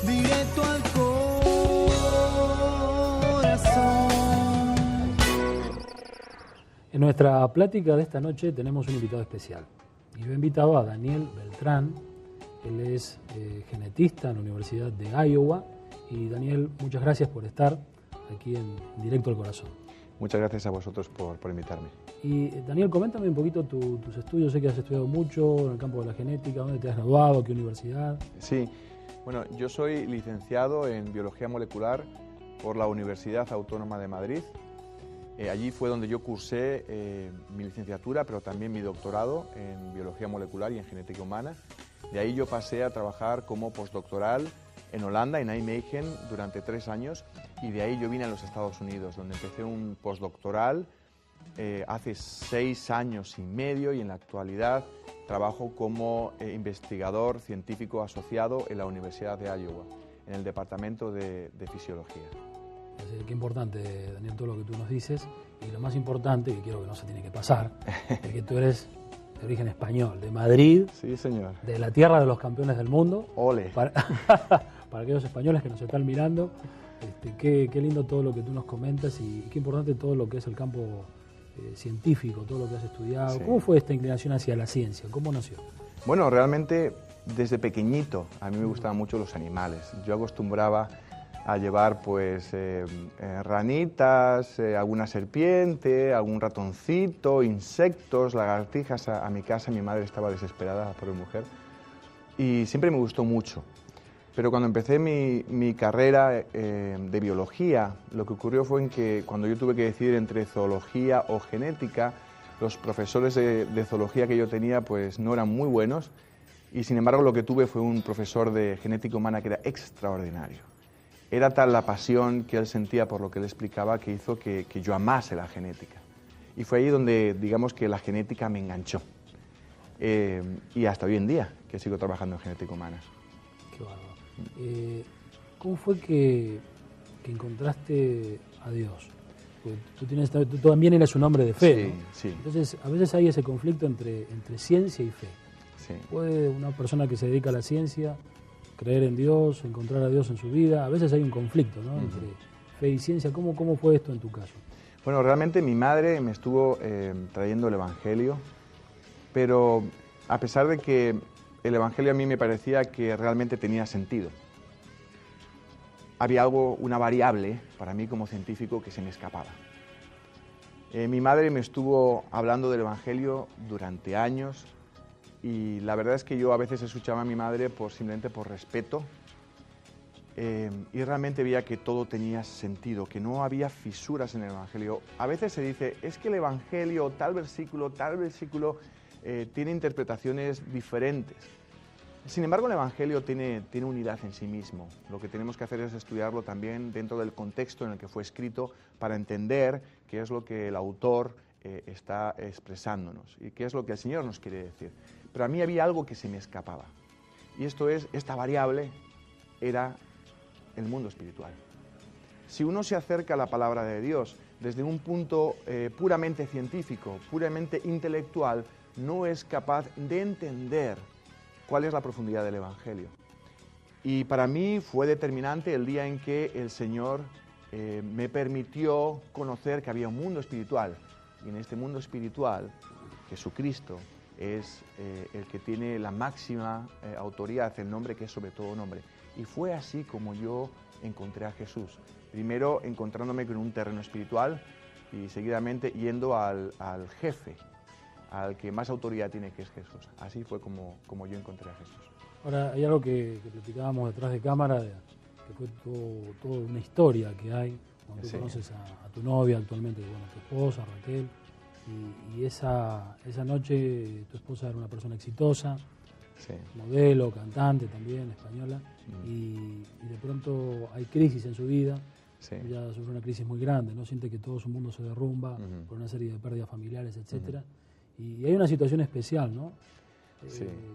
directo al corazón. En nuestra plática de esta noche tenemos un invitado especial. Y yo he invitado a Daniel Beltrán. Él es genetista en la Universidad de Iowa. Y Daniel, muchas gracias por estar aquí en Directo al Corazón. Muchas gracias a vosotros por invitarme. Y Daniel, coméntame un poquito tus estudios. Sé que has estudiado mucho en el campo de la genética. ¿Dónde te has graduado? ¿Qué universidad? Sí, bueno, yo soy licenciado en Biología Molecular por la Universidad Autónoma de Madrid. Allí fue donde yo cursé mi licenciatura, pero también mi doctorado en Biología Molecular y en Genética Humana. De ahí yo pasé a trabajar como postdoctoral en Holanda, en Nijmegen, durante 3 años, y de ahí yo vine a los Estados Unidos, donde empecé un postdoctoral hace 6 años y medio, y en la actualidad trabajo como investigador científico asociado en la Universidad de Iowa, en el Departamento de Fisiología. Qué importante, Daniel, todo lo que tú nos dices. Y lo más importante, que quiero que no se tiene que pasar, es que tú eres de origen español, de Madrid. Sí, señor. De la tierra de los campeones del mundo. Ole. Para aquellos españoles que nos están mirando, qué lindo todo lo que tú nos comentas y qué importante todo lo que es el campo científico, todo lo que has estudiado. Sí. ¿Cómo fue esta inclinación hacia la ciencia? ¿Cómo nació? Bueno, realmente desde pequeñito a mí me gustaban mucho los animales. Yo acostumbraba a llevar pues ranitas, alguna serpiente, algún ratoncito, insectos, lagartijas a mi casa. Mi madre estaba desesperada, la pobre mujer, y siempre me gustó mucho. Pero cuando empecé mi carrera de biología, lo que ocurrió fue en que cuando yo tuve que decidir entre zoología o genética, los profesores de zoología que yo tenía pues no eran muy buenos, y sin embargo lo que tuve fue un profesor de genética humana que era extraordinario. Era tal la pasión que él sentía por lo que él explicaba que hizo que yo amase la genética. Y fue ahí donde, digamos, que la genética me enganchó. Y hasta hoy en día, que sigo trabajando en genética humana. Qué bárbaro. ¿Cómo fue que encontraste a Dios? Tú también eres un hombre de fe, ¿no? Sí. Entonces, a veces hay ese conflicto entre ciencia y fe. Sí. ¿Puede una persona que se dedica a la ciencia creer en Dios, encontrar a Dios en su vida? A veces hay un conflicto, ¿no? Entre fe y ciencia. ¿Cómo fue esto en tu caso? Bueno, realmente mi madre me estuvo trayendo el Evangelio, pero a pesar de que el Evangelio a mí me parecía que realmente tenía sentido, había una variable para mí como científico que se me escapaba. Mi madre me estuvo hablando del Evangelio durante años, y la verdad es que yo a veces escuchaba a mi madre simplemente por respeto, y realmente veía que todo tenía sentido, que no había fisuras en el Evangelio. A veces se dice, es que el Evangelio, tal versículo, tiene interpretaciones diferentes. Sin embargo, el Evangelio tiene unidad en sí mismo. Lo que tenemos que hacer es estudiarlo también dentro del contexto en el que fue escrito para entender qué es lo que el autor está expresándonos y qué es lo que el Señor nos quiere decir. Pero a mí había algo que se me escapaba, y esta variable era el mundo espiritual. Si uno se acerca a la palabra de Dios desde un punto puramente científico, puramente intelectual, no es capaz de entender cuál es la profundidad del Evangelio. Y para mí fue determinante el día en que el Señor me permitió conocer que había un mundo espiritual, y en este mundo espiritual Jesucristo es el que tiene la máxima autoridad, el nombre que es sobre todo nombre. Y fue así como yo encontré a Jesús. Primero encontrándome con un terreno espiritual y seguidamente yendo al jefe, al que más autoridad tiene, que es Jesús. Así fue como yo encontré a Jesús. Ahora, hay algo que platicábamos detrás de cámara, que fue toda una historia que hay cuando tú conoces a tu novia actualmente, bueno, tu esposa, Raquel. Y esa noche tu esposa era una persona exitosa, modelo, cantante también, española, y de pronto hay crisis en su vida. Ella sufre una crisis muy grande, ¿no? Siente que todo su mundo se derrumba por una serie de pérdidas familiares, etc. Y hay una situación especial, ¿no?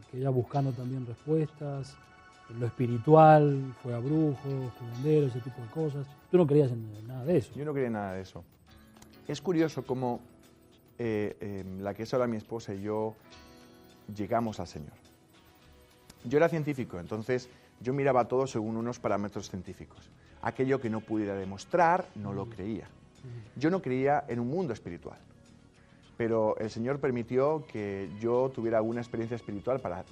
Que ella buscando también respuestas, lo espiritual, fue a brujos, curanderos, ese tipo de cosas. Tú no creías en nada de eso. Yo no creía en nada de eso. Es curioso cómo la que es ahora mi esposa y yo llegamos al Señor. Yo era científico, entonces yo miraba todo según unos parámetros científicos. Aquello que no pudiera demostrar, no lo creía. Yo no creía en un mundo espiritual, pero el Señor permitió que yo tuviera alguna experiencia espiritual para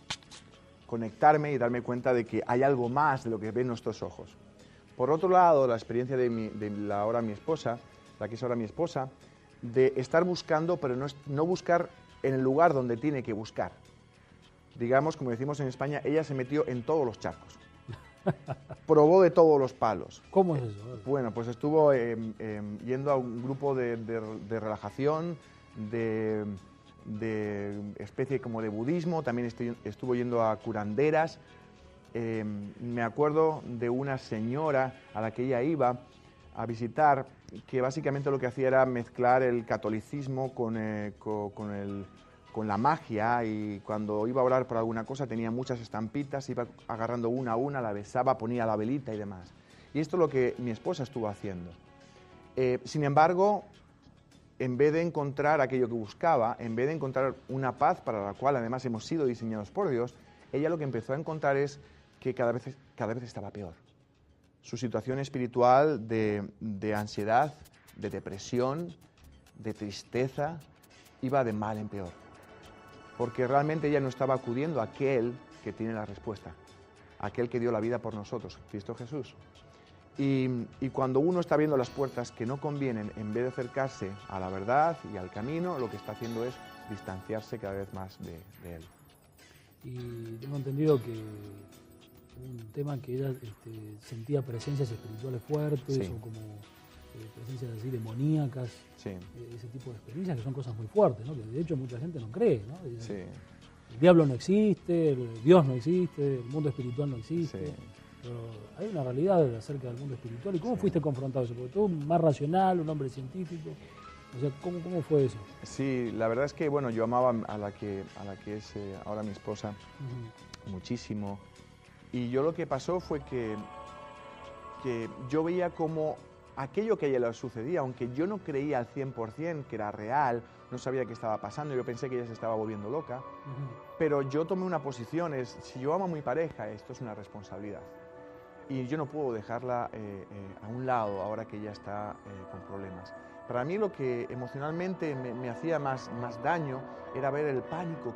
conectarme y darme cuenta de que hay algo más de lo que ven nuestros ojos. Por otro lado, la experiencia de mi esposa, la que es ahora mi esposa, de estar buscando, pero no buscar en el lugar donde tiene que buscar. Digamos, como decimos en España, ella se metió en todos los charcos. Probó de todos los palos. ¿Cómo es eso? Bueno, pues estuvo yendo a un grupo de relajación, de especie como de budismo, también estuvo yendo a curanderas. Me acuerdo de una señora a la que ella iba a visitar, que básicamente lo que hacía era mezclar el catolicismo con la magia, y cuando iba a orar por alguna cosa tenía muchas estampitas, iba agarrando una a una, la besaba, ponía la velita y demás. Y esto es lo que mi esposa estuvo haciendo. Sin embargo, en vez de encontrar aquello que buscaba, en vez de encontrar una paz para la cual además hemos sido diseñados por Dios, ella lo que empezó a encontrar es que cada vez estaba peor. Su situación espiritual de ansiedad, de depresión, de tristeza, iba de mal en peor. Porque realmente ella no estaba acudiendo a aquel que tiene la respuesta, aquel que dio la vida por nosotros, Cristo Jesús. Y cuando uno está viendo las puertas que no convienen, en vez de acercarse a la verdad y al camino, lo que está haciendo es distanciarse cada vez más de él. Y tengo entendido que un tema que ella sentía presencias espirituales fuertes, Sí. o como presencias así demoníacas, Sí, ese tipo de experiencias que son cosas muy fuertes, ¿no? Que de hecho mucha gente no cree, ¿no? sí, El diablo no existe, Dios no existe, el mundo espiritual no existe. sí. Pero hay una realidad acerca del mundo espiritual. ¿Y cómo fuiste confrontado eso? Porque tú más racional, un hombre científico. O sea, ¿cómo fue eso? Sí, la verdad es que bueno, yo amaba a la que es ahora mi esposa muchísimo. Y yo lo que pasó fue que yo veía como aquello que a ella le sucedía, aunque yo no creía al 100% que era real, no sabía qué estaba pasando, yo pensé que ella se estaba volviendo loca, pero yo tomé una posición, si yo amo a mi pareja, esto es una responsabilidad. Y yo no puedo dejarla a un lado ahora que ella está con problemas. Para mí lo que emocionalmente me hacía más daño era ver el pánico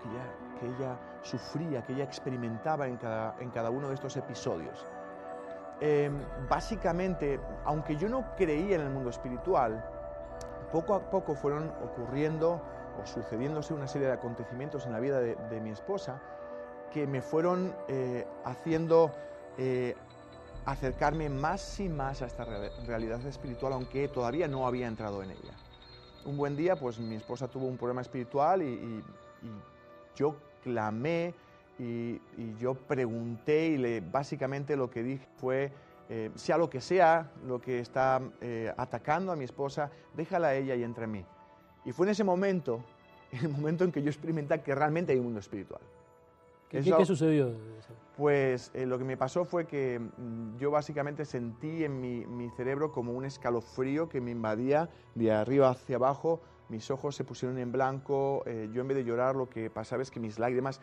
que ella sufría, que ella experimentaba en cada uno de estos episodios. Básicamente, aunque yo no creía en el mundo espiritual, poco a poco fueron ocurriendo o sucediéndose una serie de acontecimientos en la vida de mi esposa que me fueron haciendo acercarme más y más a esta realidad espiritual, aunque todavía no había entrado en ella. Un buen día, pues mi esposa tuvo un problema espiritual y yo clamé y yo pregunté y básicamente lo que dije fue, sea lo que sea lo que está atacando a mi esposa, déjala a ella y entra en mí. Y fue en ese momento, el momento en que yo experimenté que realmente hay un mundo espiritual. ¿Qué sucedió? Pues lo que me pasó fue que yo básicamente sentí en mi cerebro como un escalofrío que me invadía de arriba hacia abajo, mis ojos se pusieron en blanco, yo en vez de llorar lo que pasaba es que mis lágrimas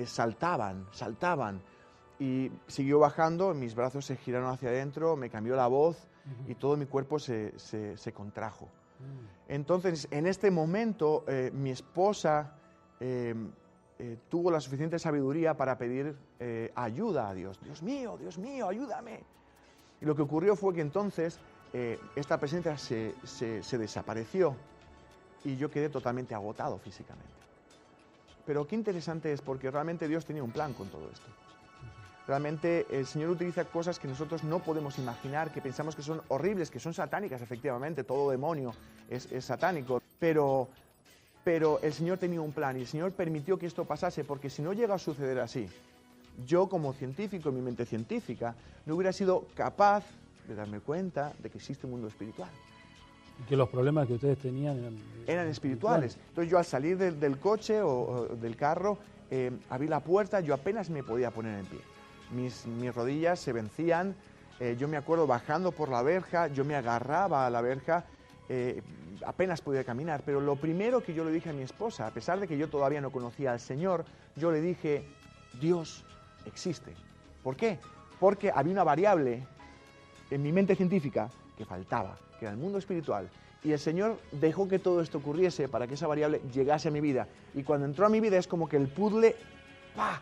saltaban, y siguió bajando, mis brazos se giraron hacia adentro, me cambió la voz y todo mi cuerpo se contrajo. Entonces, en este momento, mi esposa tuvo la suficiente sabiduría para pedir ayuda a Dios. Dios mío, ayúdame. Y lo que ocurrió fue que entonces esta presencia se desapareció y yo quedé totalmente agotado físicamente. Pero qué interesante es, porque realmente Dios tenía un plan con todo esto. Realmente el Señor utiliza cosas que nosotros no podemos imaginar, que pensamos que son horribles, que son satánicas, efectivamente, todo demonio es satánico, pero el Señor tenía un plan y el Señor permitió que esto pasase, porque si no llega a suceder así, yo como científico, en mi mente científica, no hubiera sido capaz de darme cuenta de que existe un mundo espiritual. Y que los problemas que ustedes tenían eran espirituales. Entonces yo al salir del coche o del carro, abrí la puerta, yo apenas me podía poner en pie. Mis rodillas se vencían, yo me acuerdo bajando por la verja, yo me agarraba a la verja, apenas podía caminar, pero lo primero que yo le dije a mi esposa, a pesar de que yo todavía no conocía al Señor, yo le dije, Dios, existe. ¿Por qué? Porque había una variable en mi mente científica que faltaba, que era el mundo espiritual. Y el Señor dejó que todo esto ocurriese para que esa variable llegase a mi vida. Y cuando entró a mi vida es como que el puzzle, ¡pah!,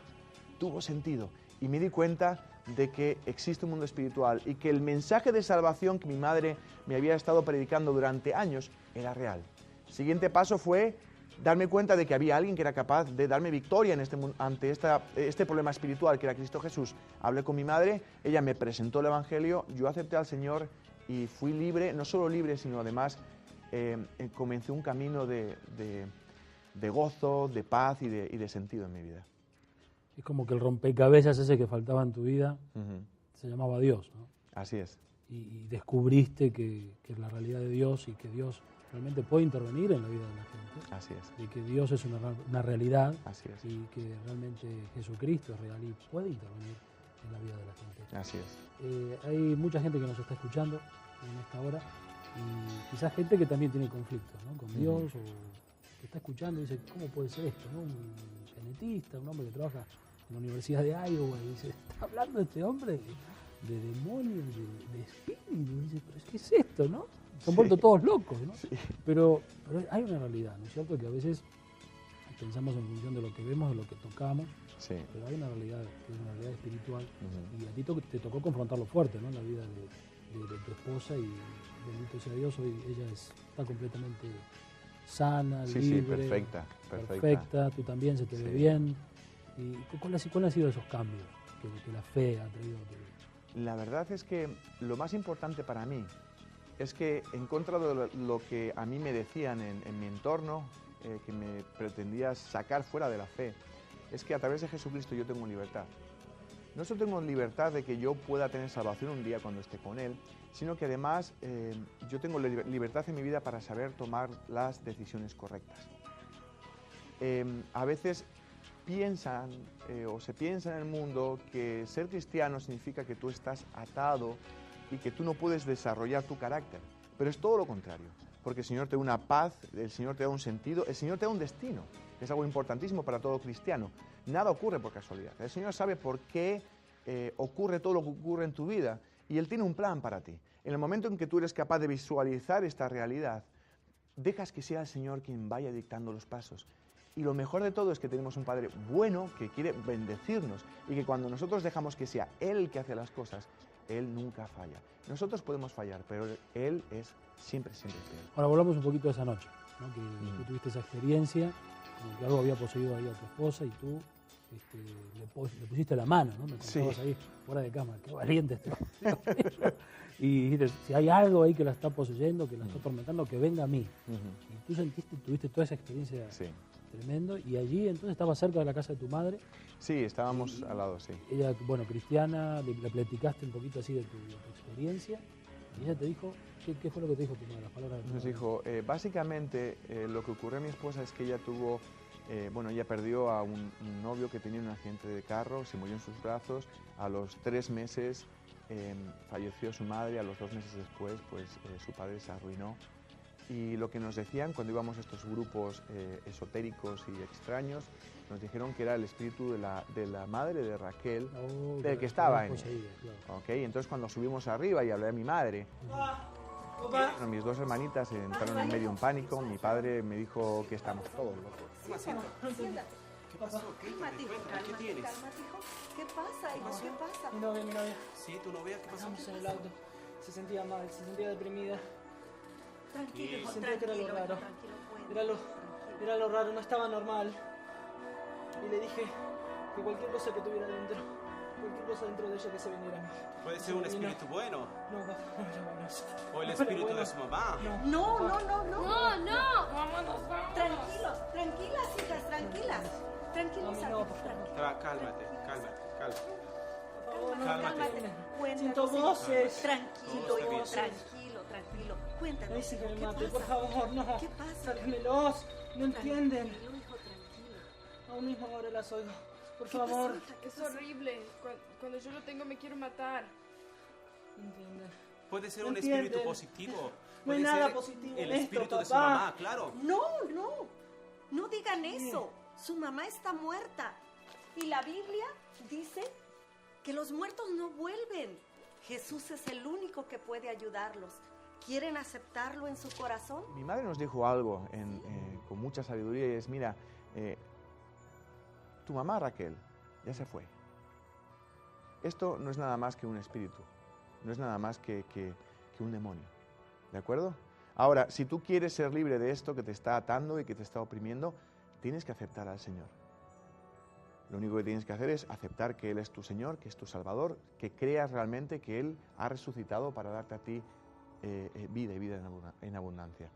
tuvo sentido. Y me di cuenta de que existe un mundo espiritual y que el mensaje de salvación que mi madre me había estado predicando durante años era real. El siguiente paso fue darme cuenta de que había alguien que era capaz de darme victoria en ante este problema espiritual que era Cristo Jesús. Hablé con mi madre, ella me presentó el Evangelio, yo acepté al Señor y fui libre, no solo libre, sino además comencé un camino de gozo, de paz y de sentido en mi vida. Es como que el rompecabezas ese que faltaba en tu vida se llamaba Dios, ¿no? Así es. Y descubriste que es la realidad de Dios y que Dios realmente puede intervenir en la vida de la gente. Así es. Y que Dios es una realidad. Así es. Y que realmente Jesucristo es real y puede intervenir en la vida de la gente. Así es. Hay mucha gente que nos está escuchando en esta hora y quizás gente que también tiene conflictos, ¿no?, con Dios, o que está escuchando y dice, ¿cómo puede ser esto?, ¿no? Un genetista, un hombre que trabaja en la Universidad de Iowa y dice, ¿está hablando este hombre de demonios, de espíritus? Y dice, ¿pero qué es esto, no? Se han vuelto todos locos, ¿no? Sí. Pero hay una realidad, ¿no es cierto?, que a veces pensamos en función de lo que vemos, de lo que tocamos, sí, pero hay una realidad que es una realidad espiritual, y a ti te tocó confrontarlo fuerte, ¿no?, en la vida de tu esposa, y bendito sea Dios, hoy ella está completamente sana, sí, libre, sí, perfecta, tú también, se te ve bien. ¿Y cuáles han sido esos cambios que la fe ha traído a tu vida? La verdad es que lo más importante para mí es que, en contra de lo que a mí me decían en mi entorno, que me pretendía sacar fuera de la fe, es que a través de Jesucristo yo tengo libertad. No solo tengo libertad de que yo pueda tener salvación un día cuando esté con Él, sino que además yo tengo libertad en mi vida para saber tomar las decisiones correctas. A veces piensan o se piensa en el mundo que ser cristiano significa que tú estás atado y que tú no puedes desarrollar tu carácter, pero es todo lo contrario, porque el Señor te da una paz, el Señor te da un sentido, el Señor te da un destino, que es algo importantísimo para todo cristiano. Nada ocurre por casualidad, el Señor sabe por qué ocurre todo lo que ocurre en tu vida y Él tiene un plan para ti. En el momento en que tú eres capaz de visualizar esta realidad, dejas que sea el Señor quien vaya dictando los pasos. Y lo mejor de todo es que tenemos un Padre bueno que quiere bendecirnos y que cuando nosotros dejamos que sea Él el que hace las cosas, Él nunca falla. Nosotros podemos fallar, pero Él es siempre fiel. Ahora volvamos un poquito a esa noche, ¿no?, que tuviste esa experiencia, como que algo había poseído ahí a tu esposa y tú le pusiste la mano, ¿no? Me contabas ahí fuera de cámara, qué valiente este hombre. Y dijiste, si hay algo ahí que la está poseyendo, que la está atormentando, que venga a mí. Y tú tuviste toda esa experiencia tremendo, y allí entonces estabas cerca de la casa de tu madre. Sí, estábamos al lado, sí. Ella, bueno, cristiana, le platicaste un poquito así de tu experiencia, y ella te dijo, ¿qué fue lo que te dijo tu madre? Las palabras de tu madre. Nos dijo, básicamente lo que ocurrió a mi esposa es que ella tuvo, ella perdió a un novio que tenía un accidente de carro, se murió en sus brazos, a los 3 meses falleció su madre, a los 2 meses después pues su padre se arruinó. Y lo que nos decían cuando íbamos a estos grupos esotéricos y extraños, nos dijeron que era el espíritu de la madre de Raquel, del que estaba en él. Okay, entonces cuando subimos arriba y hablé a mi madre, bueno, mis 2 hermanitas entraron en medio en pánico, mi padre me dijo que estamos todos locos. ¿Qué pasó? ¿Qué tienes? ¿Qué pasa, hijo? ¿Qué pasa? Mi novia. Sí, tu novia, ¿qué pasó? Vamos en el auto. Se sentía mal, se sentía deprimida. Tranquilo, hijo, Sentía que era lo raro. tranquilo, Era lo raro, no estaba normal. Y le dije que cualquier cosa que tuviera dentro, cualquier cosa dentro de ella que se viniera a mí. ¿Puede ser un espíritu bueno? No, papá, no era bueno eso. ¿O el espíritu de su mamá? No. Vámonos. Tranquilas, hijas, tranquilas. Tranquilas, Mami, no, por favor. Cálmate. Cálmate. Cuéntanos, Siento hijo. voces. Tranquilo, Todo está hijo, bien. tranquilo. Me Cuéntanos, dicen que hijo, me ¿qué mate, pasa? por favor, no. ¿Qué pasa? Sáquenmelos, no entienden. Tranquilo, hijo, tranquilo. Aún mismo ahora las oigo. Por favor. Es horrible. Cuando yo lo tengo me quiero matar. No entienden. ¿Puede ser No un espíritu entienden. positivo? No hay ¿Puede nada ser positivo el en esto, espíritu de su papá. mamá, claro. No digan eso. Su mamá está muerta. Y la Biblia dice que los muertos no vuelven. Jesús es el único que puede ayudarlos. ¿Quieren aceptarlo en su corazón? Mi madre nos dijo algo con mucha sabiduría y es, mira, tu mamá Raquel ya se fue. Esto no es nada más que un espíritu, no es nada más que un demonio, ¿de acuerdo? Ahora, si tú quieres ser libre de esto que te está atando y que te está oprimiendo, tienes que aceptar al Señor. Lo único que tienes que hacer es aceptar que Él es tu Señor, que es tu Salvador, que creas realmente que Él ha resucitado para darte a ti vida y vida en abundancia.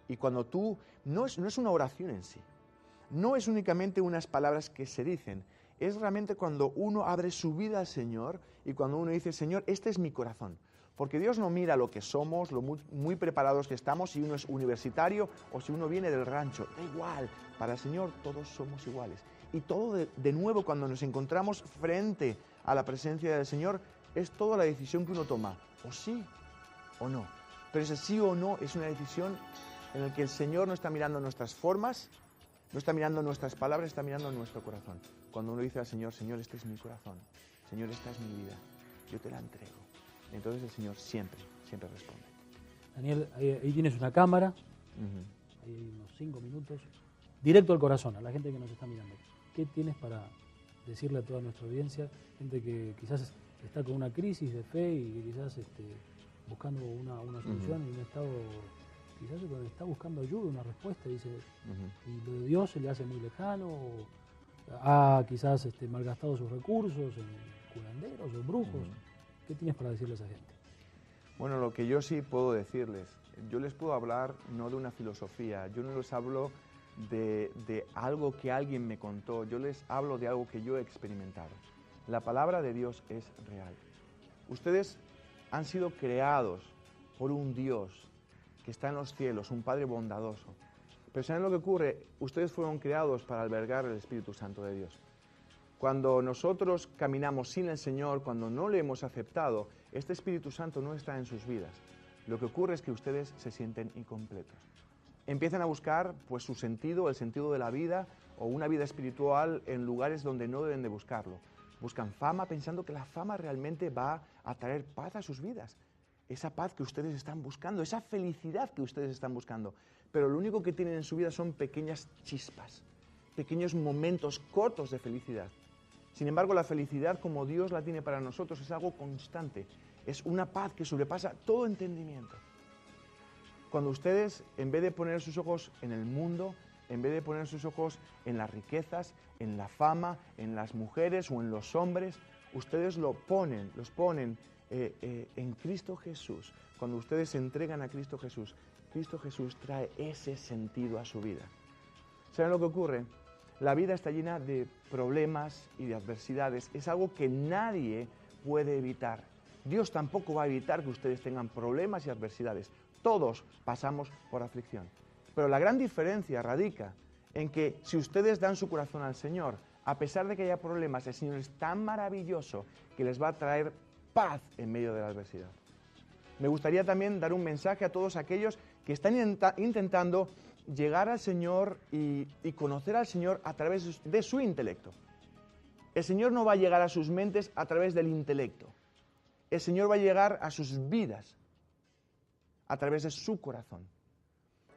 Y cuando tú, no es una oración en sí, no es únicamente unas palabras que se dicen, es realmente cuando uno abre su vida al Señor y cuando uno dice, Señor, este es mi corazón. Porque Dios no mira lo que somos, lo muy preparados que estamos, si uno es universitario o si uno viene del rancho. Da igual, para el Señor todos somos iguales. Y todo de nuevo cuando nos encontramos frente a la presencia del Señor, es toda la decisión que uno toma, o sí o no. Pero ese sí o no es una decisión en la que el Señor no está mirando nuestras formas, no está mirando nuestras palabras, está mirando nuestro corazón. Cuando uno dice al Señor, Señor, este es mi corazón, Señor, esta es mi vida, yo te la entrego. Entonces el Señor siempre responde. Daniel, ahí tienes una cámara, hay unos 5 minutos, directo al corazón, a la gente que nos está mirando. ¿Qué tienes para decirle a toda nuestra audiencia, gente que quizás está con una crisis de fe y que quizás buscando una solución en un estado, quizás donde está buscando ayuda, una respuesta, dice, y lo de Dios se le hace muy lejano, o ha quizás malgastado sus recursos en curanderos o brujos? ¿Qué tienes para decirle a esa gente? Bueno, lo que yo sí puedo decirles, yo les puedo hablar no de una filosofía, yo no les hablo de algo que alguien me contó, yo les hablo de algo que yo he experimentado. La palabra de Dios es real. Ustedes han sido creados por un Dios que está en los cielos, un Padre bondadoso. Pero ¿saben lo que ocurre? Ustedes fueron creados para albergar el Espíritu Santo de Dios. Cuando nosotros caminamos sin el Señor, cuando no le hemos aceptado, este Espíritu Santo no está en sus vidas. Lo que ocurre es que ustedes se sienten incompletos. Empiezan a buscar pues, su sentido, el sentido de la vida o una vida espiritual en lugares donde no deben de buscarlo. Buscan fama pensando que la fama realmente va a traer paz a sus vidas. Esa paz que ustedes están buscando, esa felicidad que ustedes están buscando. Pero lo único que tienen en su vida son pequeñas chispas, pequeños momentos cortos de felicidad. Sin embargo, la felicidad como Dios la tiene para nosotros es algo constante. Es una paz que sobrepasa todo entendimiento. Cuando ustedes, en vez de poner sus ojos en el mundo, en vez de poner sus ojos en las riquezas, en la fama, en las mujeres o en los hombres, ustedes los ponen en Cristo Jesús. Cuando ustedes se entregan a Cristo Jesús trae ese sentido a su vida. ¿Saben lo que ocurre? La vida está llena de problemas y de adversidades. Es algo que nadie puede evitar. Dios tampoco va a evitar que ustedes tengan problemas y adversidades. Todos pasamos por aflicción. Pero la gran diferencia radica en que si ustedes dan su corazón al Señor, a pesar de que haya problemas, el Señor es tan maravilloso que les va a traer paz en medio de la adversidad. Me gustaría también dar un mensaje a todos aquellos que están intentando llegar al Señor y conocer al Señor a través de su intelecto. El Señor no va a llegar a sus mentes a través del intelecto. El Señor va a llegar a sus vidas a través de su corazón.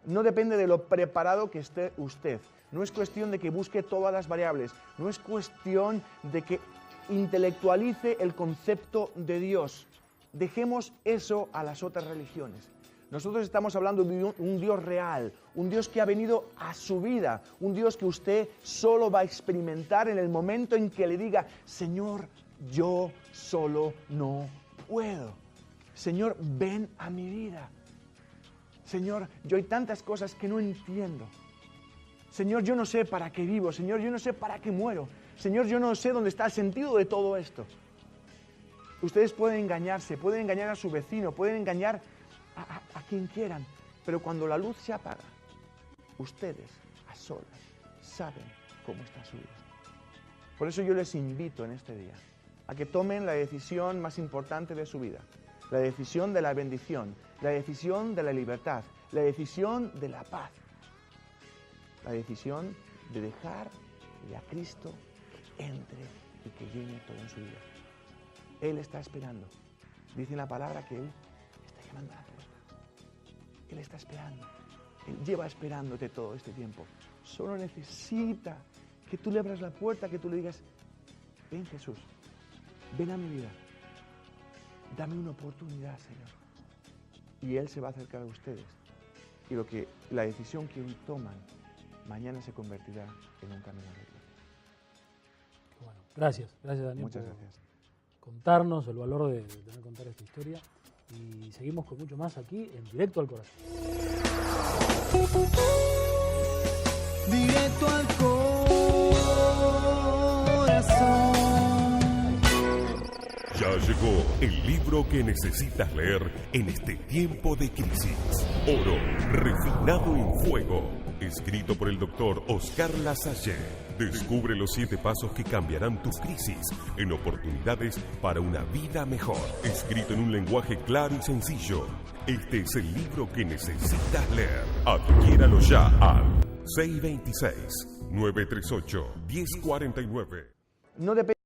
No depende de lo preparado que esté usted. No es cuestión de que busque todas las variables. No es cuestión de que intelectualice el concepto de Dios. Dejemos eso a las otras religiones. Nosotros estamos hablando de un Dios real, un Dios que ha venido a su vida, un Dios que usted solo va a experimentar en el momento en que le diga, Señor, yo solo no puedo. Señor, ven a mi vida. Señor, yo hay tantas cosas que no entiendo. Señor, yo no sé para qué vivo. Señor, yo no sé para qué muero. Señor, yo no sé dónde está el sentido de todo esto. Ustedes pueden engañarse, pueden engañar a su vecino, pueden engañar a quien quieran, pero cuando la luz se apaga, ustedes a solas saben cómo está su vida. Por eso yo les invito en este día a que tomen la decisión más importante de su vida, la decisión de la bendición, la decisión de la libertad, la decisión de la paz, la decisión de dejarle a Cristo que entre y que llene todo en su vida. Él está esperando. Dice en la palabra que Él está llamando a la puerta. Él está esperando. Él lleva esperándote todo este tiempo. Solo necesita que tú le abras la puerta, que tú le digas, ven Jesús, ven a mi vida. Dame una oportunidad, Señor. Y Él se va a acercar a ustedes. Y la decisión que hoy toman, mañana se convertirá en un camino recto. Bueno, gracias Daniel. Muchas por gracias. contarnos el valor de tener que contar esta historia. Y seguimos con mucho más aquí en Directo al Corazón. Directo al corazón. Ya llegó el libro que necesitas leer en este tiempo de crisis. Oro, refinado en fuego. Escrito por el doctor Oscar Lasalle. Descubre los 7 pasos que cambiarán tus crisis en oportunidades para una vida mejor. Escrito en un lenguaje claro y sencillo. Este es el libro que necesitas leer. Adquiéralo ya al 626-938-1049. No depende